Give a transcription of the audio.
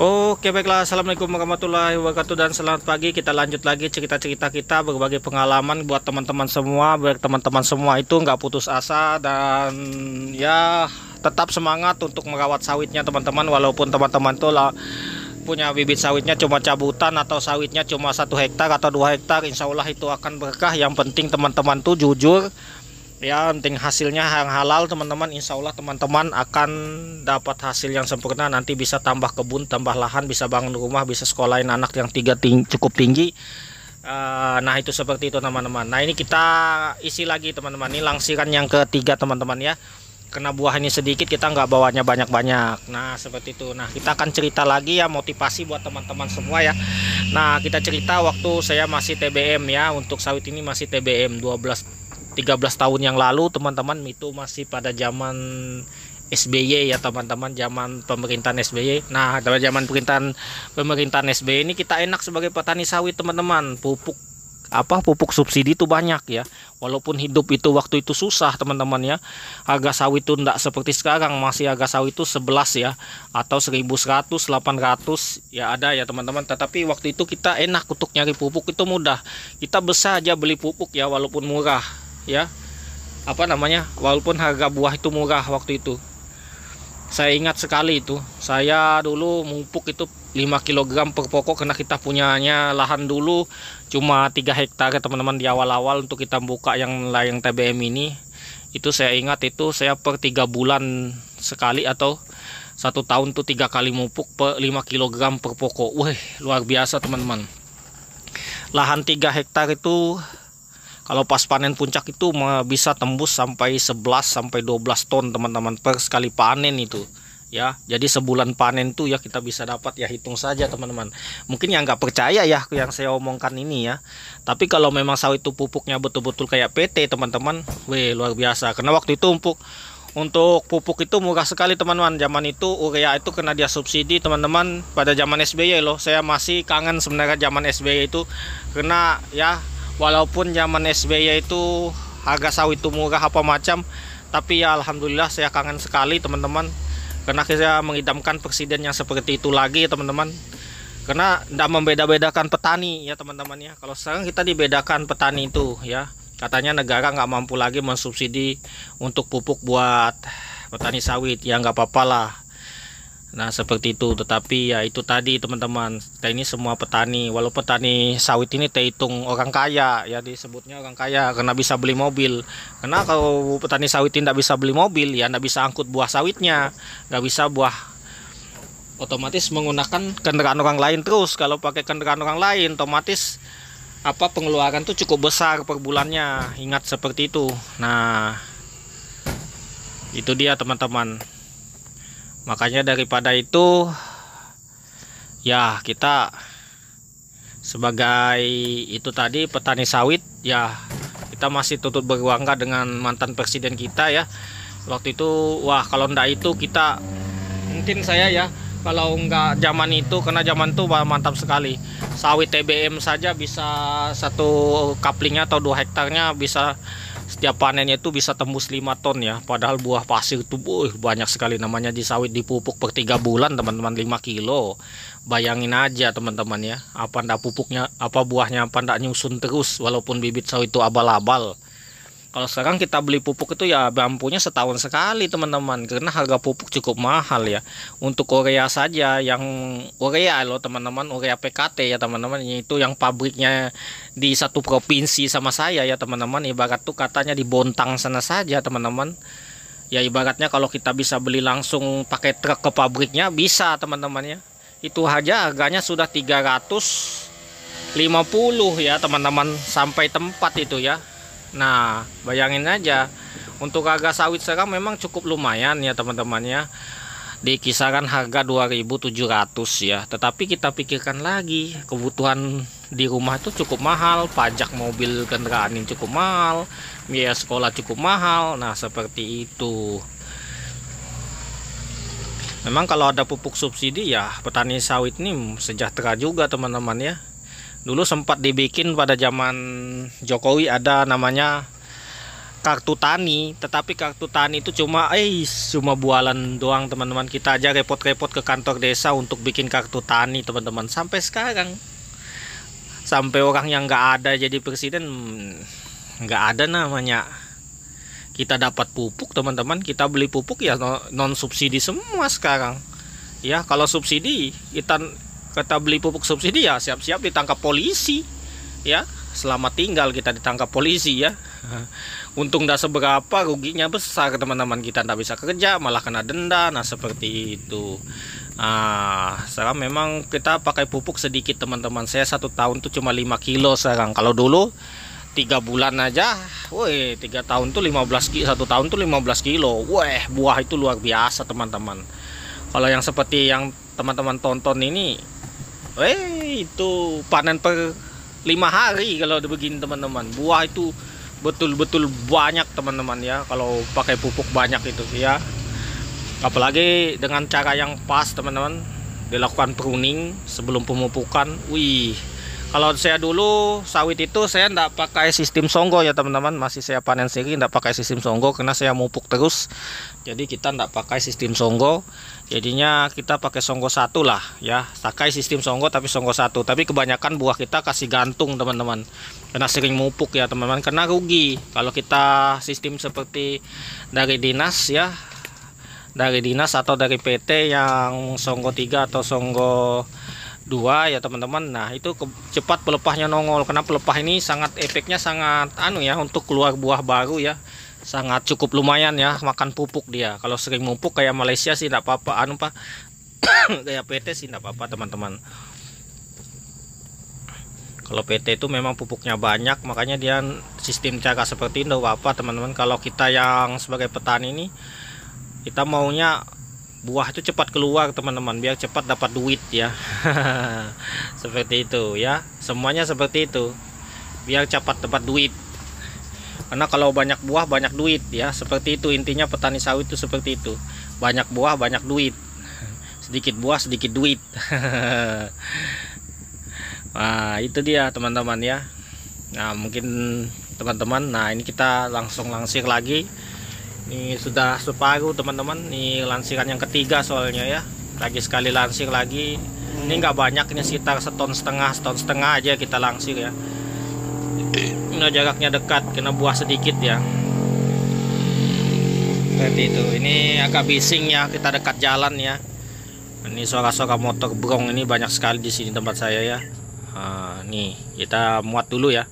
Oke baiklah, assalamualaikum warahmatullahi wabarakatuh dan selamat pagi. Kita lanjut lagi cerita-cerita kita, berbagi pengalaman buat teman-teman semua. Biar teman-teman semua itu nggak putus asa dan ya tetap semangat untuk merawat sawitnya teman-teman. Walaupun teman-teman tuh lah punya bibit sawitnya cuma cabutan atau sawitnya cuma 1 hektar atau 2 hektar, insya Allah itu akan berkah. Yang penting teman-teman tuh jujur, ya penting hasilnya yang halal teman-teman. Insya Allah teman-teman akan dapat hasil yang sempurna. Nanti bisa tambah kebun, tambah lahan, bisa bangun rumah, bisa sekolahin anak yang cukup tinggi. Nah itu seperti itu teman-teman. Nah ini kita isi lagi teman-teman. Ini langsiran yang ketiga teman-teman ya. Kena buah ini sedikit, kita nggak bawanya banyak-banyak. Nah seperti itu. Nah kita akan cerita lagi ya, motivasi buat teman-teman semua ya. Nah kita cerita waktu saya masih TBM ya. Untuk sawit ini masih TBM 13 tahun yang lalu teman-teman. Itu masih pada zaman SBY ya teman-teman, zaman pemerintahan SBY. Nah pada zaman pemerintahan SBY ini kita enak sebagai petani sawit teman-teman. Pupuk subsidi itu banyak ya. Walaupun hidup itu waktu itu susah teman-teman ya. Harga sawit itu enggak seperti sekarang, masih harga sawit itu 11 ya, atau 1100, 800 ya ada ya teman-teman. Tetapi waktu itu kita enak untuk nyari pupuk, itu mudah. Kita bisa aja beli pupuk ya, walaupun murah ya. Walaupun harga buah itu murah waktu itu. Saya ingat sekali itu, saya dulu mupuk itu 5 kg per pokok, karena kita punyanya lahan dulu cuma 3 hektar ya teman-teman di awal-awal untuk kita buka yang TBM ini. Itu saya ingat itu saya per 3 bulan sekali atau 1 tahun tuh 3 kali mupuk per 5 kg per pokok. Wih luar biasa teman-teman. Lahan 3 hektar itu kalau pas panen puncak itu bisa tembus sampai 11 sampai 12 ton teman-teman per sekali panen itu ya. Jadi sebulan panen tuh ya kita bisa dapat ya, hitung saja teman-teman. Mungkin yang nggak percaya ya yang saya omongkan ini ya. Tapi kalau memang sawit itu pupuknya betul-betul kayak PT teman-teman, weh luar biasa. Karena waktu itu untuk pupuk itu murah sekali teman-teman. Zaman itu urea itu kena dia subsidi teman-teman pada zaman SBY loh. Saya masih kangen sebenarnya zaman SBY itu, karena ya walaupun zaman SBY itu harga sawit itu murah apa macam, tapi ya alhamdulillah saya kangen sekali teman-teman, karena saya mengidamkan presiden yang seperti itu lagi teman-teman. Karena tidak membeda-bedakan petani ya teman-teman ya. Kalau sekarang kita dibedakan petani itu ya, katanya negara nggak mampu lagi mensubsidi untuk pupuk buat petani sawit, ya nggak apa-apa lah. Nah seperti itu. Tetapi ya itu tadi teman-teman, kita ini semua petani. Walau petani sawit ini terhitung orang kaya ya, disebutnya orang kaya karena bisa beli mobil. Karena kalau petani sawit tidak bisa beli mobil ya tidak bisa angkut buah sawitnya, nggak bisa buah, otomatis menggunakan kendaraan orang lain terus. Kalau pakai kendaraan orang lain otomatis pengeluaran tuh cukup besar per bulannya. Ingat seperti itu. Nah itu dia teman-teman. Makanya daripada itu ya kita sebagai itu tadi petani sawit ya, kita masih tutut berbangga dengan mantan presiden kita ya. Waktu itu wah kalau ndak itu kita mungkin saya ya, kalau nggak zaman itu, karena zaman itu mantap sekali. Sawit TBM saja bisa 1 kaplingnya atau 2 hektarnya bisa setiap panennya itu bisa tembus 5 ton ya. Padahal buah pasir itu banyak sekali namanya di sawit, dipupuk per 3 bulan teman-teman 5 kilo. Bayangin aja teman-teman ya, apa ndak pupuknya, apa buahnya apa ndak nyusun terus walaupun bibit sawit itu abal-abal. Kalau sekarang kita beli pupuk itu ya bampunya setahun sekali teman-teman, karena harga pupuk cukup mahal ya. Untuk urea saja, yang urea loh teman-teman, urea PKT ya teman-teman, itu yang pabriknya di satu provinsi sama saya ya teman-teman. Ibarat tuh katanya di Bontang sana saja teman-teman. Ya ibaratnya kalau kita bisa beli langsung pakai truk ke pabriknya bisa teman-teman ya. Itu aja harganya sudah 350 ya teman-teman sampai tempat itu ya. Nah bayangin aja, untuk harga sawit sekarang memang cukup lumayan ya teman-teman ya, di kisaran harga 2.700 ya. Tetapi kita pikirkan lagi, kebutuhan di rumah itu cukup mahal, pajak mobil kendaraan ini cukup mahal, biaya sekolah cukup mahal. Nah seperti itu. Memang kalau ada pupuk subsidi ya petani sawit ini sejahtera juga teman-teman ya. Dulu sempat dibikin pada zaman Jokowi, ada namanya kartu tani, tetapi kartu tani itu cuma bualan doang teman-teman. Kita aja repot-repot ke kantor desa untuk bikin kartu tani teman-teman. Sampai sekarang, sampai orang yang nggak ada jadi presiden, nggak ada namanya kita dapat pupuk teman-teman. Kita beli pupuk ya non subsidi semua sekarang ya. Kalau subsidi kita beli pupuk subsidi ya siap-siap ditangkap polisi ya. Selamat tinggal kita ditangkap polisi ya. Untung dah seberapa, ruginya besar teman-teman. Kita tidak bisa kerja malah kena denda. Nah seperti itu. Sekarang memang kita pakai pupuk sedikit teman-teman. Saya 1 tahun tuh cuma 5 kilo sekarang. Kalau dulu 3 bulan aja, 3 tahun tuh 15 kilo, 1 tahun tuh 15 kilo. Buah itu luar biasa teman-teman. Kalau yang seperti yang teman-teman tonton ini, itu panen per 5 hari kalau begini teman-teman. Buah itu betul-betul banyak teman-teman ya, kalau pakai pupuk banyak itu ya. Apalagi dengan cara yang pas teman-teman, dilakukan pruning sebelum pemupukan. Kalau saya dulu sawit itu saya enggak pakai sistem songgo ya teman-teman. Masih saya panen sendiri, enggak pakai sistem songgo karena saya mupuk terus. Jadi kita enggak pakai sistem songgo. Jadinya kita pakai songgo 1 lah ya. Pakai sistem songgo tapi songgo 1. Tapi kebanyakan buah kita kasih gantung teman-teman. Karena sering mupuk ya teman-teman, karena rugi. Kalau kita sistem seperti dari dinas ya, dari dinas atau dari PT yang songgo 3 atau songgo 2 ya teman-teman. Nah itu cepat pelepahnya nongol, karena pelepah ini efeknya sangat untuk keluar buah baru ya, sangat cukup lumayan ya makan pupuk dia. Kalau sering mupuk kayak Malaysia sih tidak apa-apa, kayak PT sih tidak apa-apa teman-teman. Kalau PT itu memang pupuknya banyak, makanya dia sistem cara seperti itu apa teman-teman. Kalau kita yang sebagai petani ini, kita maunya buah itu cepat keluar teman-teman, biar cepat dapat duit ya. Seperti itu ya, semuanya seperti itu, biar cepat dapat duit. Karena kalau banyak buah banyak duit ya, seperti itu intinya petani sawit itu seperti itu. Banyak buah banyak duit, sedikit buah sedikit duit. Nah itu dia teman-teman ya. Nah mungkin teman-teman, nah ini kita langsung lansir lagi. Ini sudah separuh teman-teman, ini lansiran yang ketiga soalnya ya, lagi sekali lansir lagi. Ini nggak banyak, ini sekitar 1,5 ton aja kita lansir ya. Ini jaraknya dekat, kena buah sedikit ya. Seperti itu. Ini agak bising ya, kita dekat jalan ya. Ini suara-suara motor brong ini banyak sekali di sini tempat saya ya. Nih kita muat dulu ya.